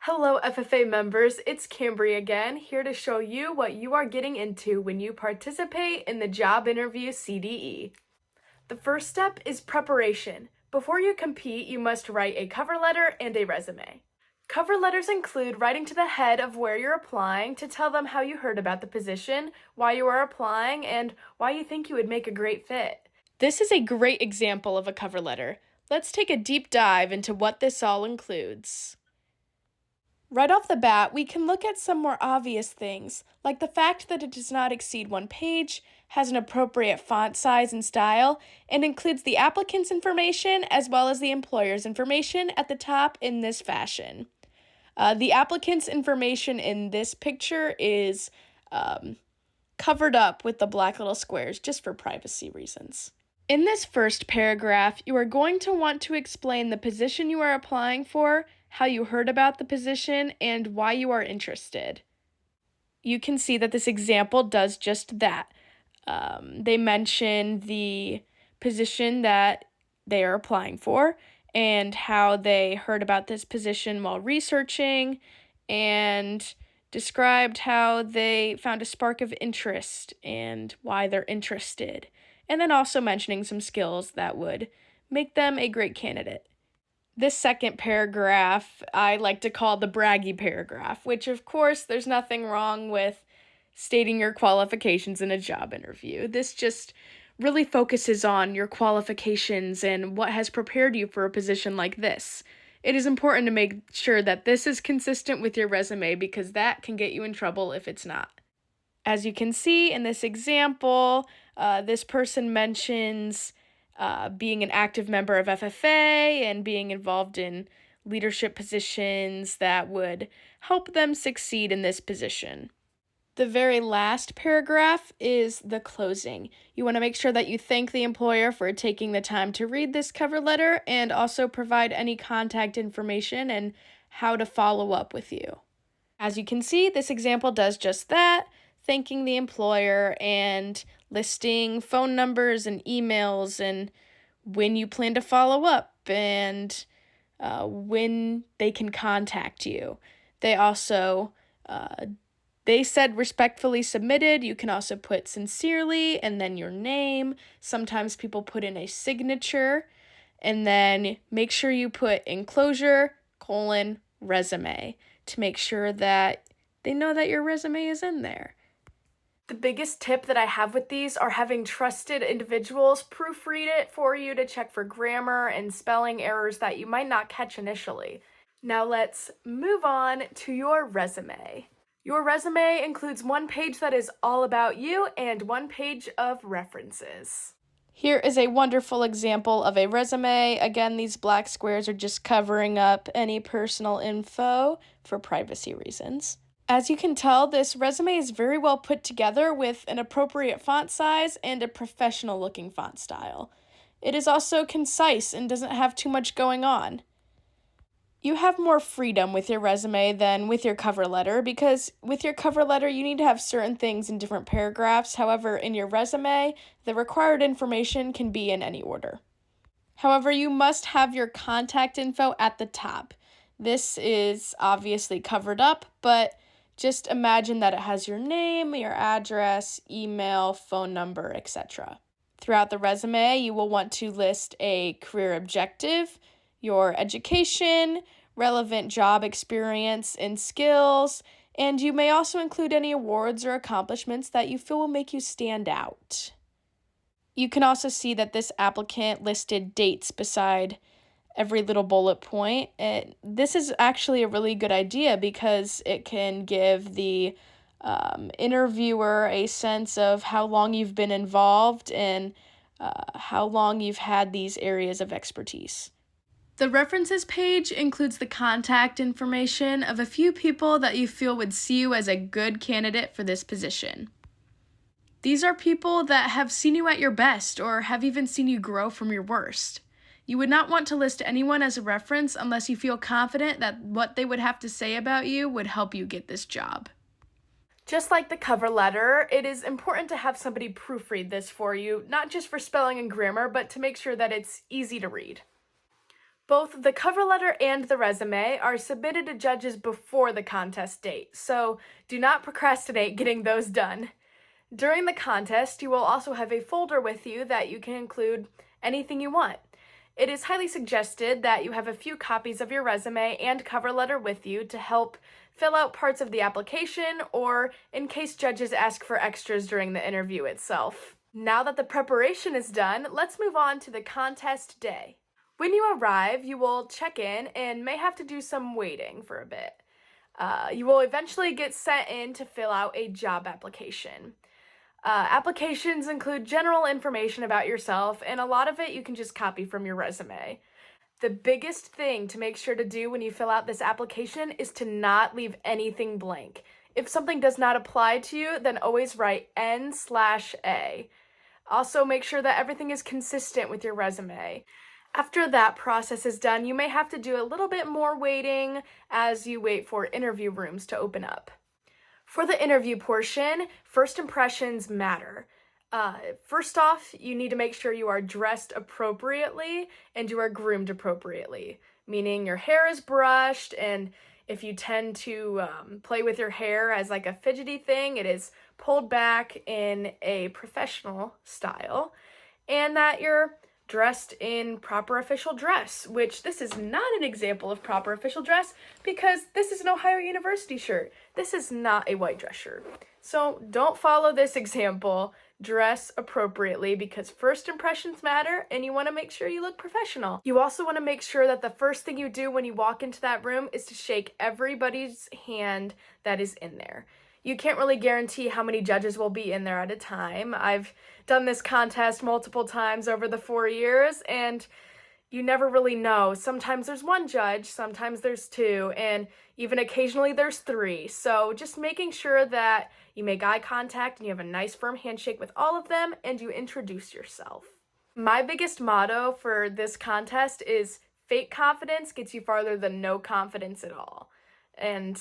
Hello, FFA members. It's Cambry again, here to show you what you are getting into when you participate in the Job Interview CDE. The first step is preparation. Before you compete, you must write a cover letter and a resume. Cover letters include writing to the head of where you're applying to tell them how you heard about the position, why you are applying, and why you think you would make a great fit. This is a great example of a cover letter. Let's take a deep dive into what this all includes. Right off the bat, we can look at some more obvious things, like the fact that it does not exceed 1 page, has an appropriate font size and style, and includes the applicant's information as well as the employer's information at the top in this fashion. The applicant's information in this picture is covered up with the black little squares just for privacy reasons. In this first paragraph, you are going to want to explain the position you are applying for, how you heard about the position, and why you are interested. You can see that this example does just that. They mention the position that they are applying for and how they heard about this position while researching, and described how they found a spark of interest and why they're interested, and then also mentioning some skills that would make them a great candidate. This second paragraph I like to call the braggy paragraph, which of course there's nothing wrong with stating your qualifications in a job interview. This just really focuses on your qualifications and what has prepared you for a position like this. It is important to make sure that this is consistent with your resume because that can get you in trouble if it's not. As you can see in this example, this person mentions being an active member of FFA and being involved in leadership positions that would help them succeed in this position. The very last paragraph is the closing. You want to make sure that you thank the employer for taking the time to read this cover letter and also provide any contact information and how to follow up with you. As you can see, this example does just that, thanking the employer and listing phone numbers and emails and when you plan to follow up and when they can contact you. They also they said respectfully submitted. You can also put sincerely and then your name. Sometimes people put in a signature, and then make sure you put enclosure, resume to make sure that they know that your resume is in there. The biggest tip that I have with these are having trusted individuals proofread it for you to check for grammar and spelling errors that you might not catch initially. Now let's move on to your resume. Your resume includes 1 page that is all about you and 1 page of references. Here is a wonderful example of a resume. Again, these black squares are just covering up any personal info for privacy reasons. As you can tell, this resume is very well put together with an appropriate font size and a professional-looking font style. It is also concise and doesn't have too much going on. You have more freedom with your resume than with your cover letter because with your cover letter, you need to have certain things in different paragraphs. However, in your resume, the required information can be in any order. However, you must have your contact info at the top. This is obviously covered up, but just imagine that it has your name, your address, email, phone number, etc. Throughout the resume, you will want to list a career objective, your education, relevant job experience and skills, and you may also include any awards or accomplishments that you feel will make you stand out. You can also see that this applicant listed dates beside every little bullet point. This is actually a really good idea because it can give the interviewer a sense of how long you've been involved and how long you've had these areas of expertise. The references page includes the contact information of a few people that you feel would see you as a good candidate for this position. These are people that have seen you at your best or have even seen you grow from your worst. You would not want to list anyone as a reference unless you feel confident that what they would have to say about you would help you get this job. Just like the cover letter, it is important to have somebody proofread this for you, not just for spelling and grammar, but to make sure that it's easy to read. Both the cover letter and the resume are submitted to judges before the contest date, so do not procrastinate getting those done. During the contest, you will also have a folder with you that you can include anything you want. It is highly suggested that you have a few copies of your resume and cover letter with you to help fill out parts of the application or in case judges ask for extras during the interview itself. Now that the preparation is done, let's move on to the contest day. When you arrive, you will check in and may have to do some waiting for a bit. You will eventually get sent in to fill out a job application. Applications include general information about yourself, and a lot of it you can just copy from your resume. The biggest thing to make sure to do when you fill out this application is to not leave anything blank. If something does not apply to you, then always write N/A. Also, make sure that everything is consistent with your resume. After that process is done, you may have to do a little bit more waiting as you wait for interview rooms to open up. For the interview portion, first impressions matter. First off, you need to make sure you are dressed appropriately and you are groomed appropriately, meaning your hair is brushed, and if you tend to play with your hair as like a fidgety thing, it is pulled back in a professional style, and that you're dressed in proper official dress, which this is not an example of proper official dress because this is an Ohio University shirt. This is not a white dress shirt. So don't follow this example. Dress appropriately because first impressions matter and you want to make sure you look professional. You also want to make sure that the first thing you do when you walk into that room is to shake everybody's hand that is in there. You can't really guarantee how many judges will be in there at a time. I've done this contest multiple times over the 4 years, and you never really know. Sometimes there's one judge, sometimes there's two, and even occasionally there's three. So just making sure that you make eye contact and you have a nice firm handshake with all of them and you introduce yourself. My biggest motto for this contest is fake confidence gets you farther than no confidence at all. And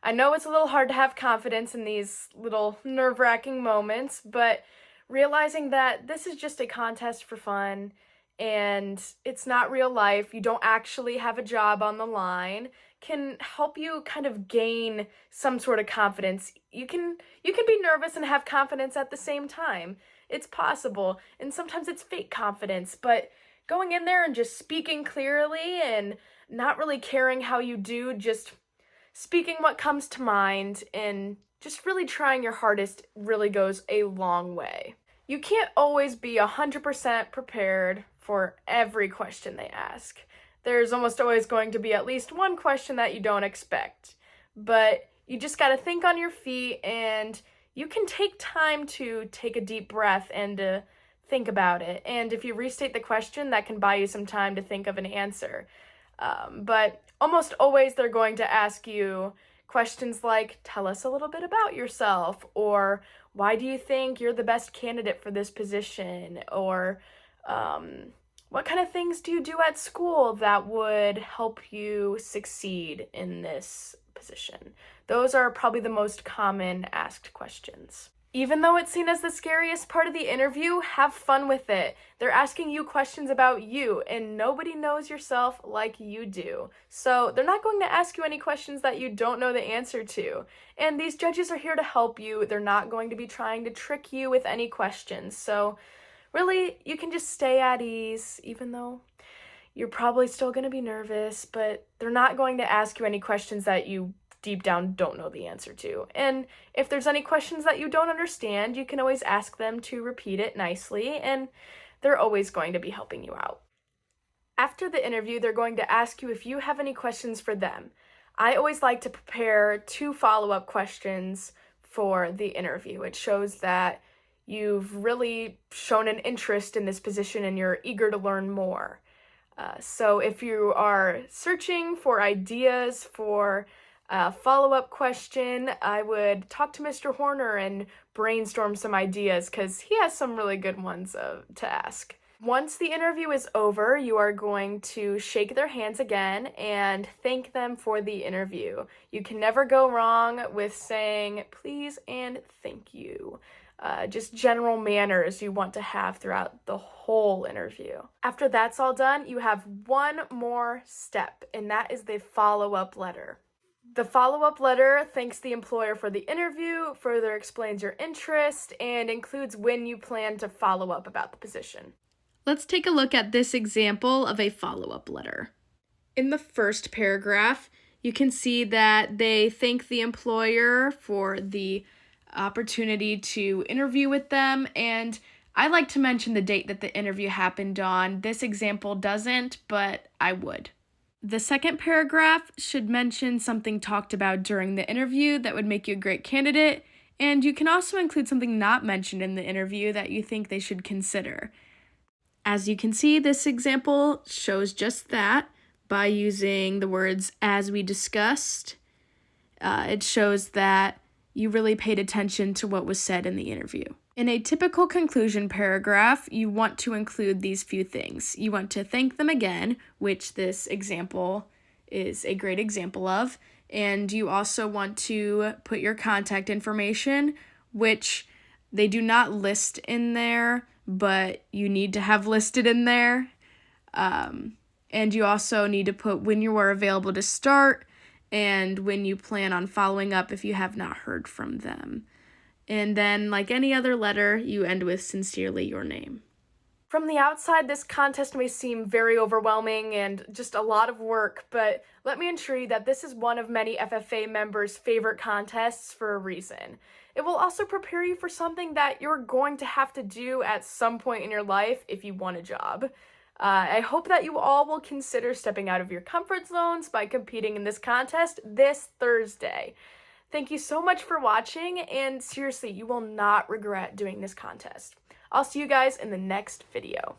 I know it's a little hard to have confidence in these little nerve-wracking moments, but realizing that this is just a contest for fun and it's not real life, you don't actually have a job on the line, can help you kind of gain some sort of confidence. You can be nervous and have confidence at the same time. It's possible, and sometimes it's fake confidence, but going in there and just speaking clearly and not really caring how you do, just speaking what comes to mind and just really trying your hardest really goes a long way. You can't always be 100% prepared for every question they ask. There's almost always going to be at least one question that you don't expect, but you just got to think on your feet, and you can take time to take a deep breath and think about it. And if you restate the question, that can buy you some time to think of an answer. But almost always they're going to ask you questions like, tell us a little bit about yourself, or why do you think you're the best candidate for this position, or what kind of things do you do at school that would help you succeed in this position? Those are probably the most common asked questions. Even though it's seen as the scariest part of the interview, have fun with it. They're asking you questions about you, and nobody knows yourself like you do. So they're not going to ask you any questions that you don't know the answer to. And these judges are here to help you. They're not going to be trying to trick you with any questions. So really, you can just stay at ease, even though you're probably still going to be nervous, but they're not going to ask you any questions that you deep down don't know the answer to. And if there's any questions that you don't understand, you can always ask them to repeat it nicely, and they're always going to be helping you out. After the interview, they're going to ask you if you have any questions for them. I always like to prepare 2 follow-up questions for the interview. It shows that you've really shown an interest in this position and you're eager to learn more. So if you are searching for ideas for a follow-up question, I would talk to Mr. Horner and brainstorm some ideas because he has some really good ones to ask. Once the interview is over, you are going to shake their hands again and thank them for the interview. You can never go wrong with saying please and thank you. just general manners you want to have throughout the whole interview. After that's all done, you have one more step, and that is the follow-up letter. The follow-up letter thanks the employer for the interview, further explains your interest, and includes when you plan to follow up about the position. Let's take a look at this example of a follow-up letter. In the first paragraph, you can see that they thank the employer for the opportunity to interview with them, and I like to mention the date that the interview happened on. This example doesn't, but I would. The second paragraph should mention something talked about during the interview that would make you a great candidate, and you can also include something not mentioned in the interview that you think they should consider. As you can see, this example shows just that by using the words "as we discussed." It shows that you really paid attention to what was said in the interview. In a typical conclusion paragraph, you want to include these few things. You want to thank them again, which this example is a great example of, and you also want to put your contact information, which they do not list in there, but you need to have listed in there. And you also need to put when you are available to start and when you plan on following up if you have not heard from them. And then, like any other letter, you end with "sincerely your name." From the outside, this contest may seem very overwhelming and just a lot of work, but let me assure you that this is one of many FFA members' favorite contests for a reason. It will also prepare you for something that you're going to have to do at some point in your life if you want a job. I hope that you all will consider stepping out of your comfort zones by competing in this contest this Thursday. Thank you so much for watching, and seriously, you will not regret doing this contest. I'll see you guys in the next video.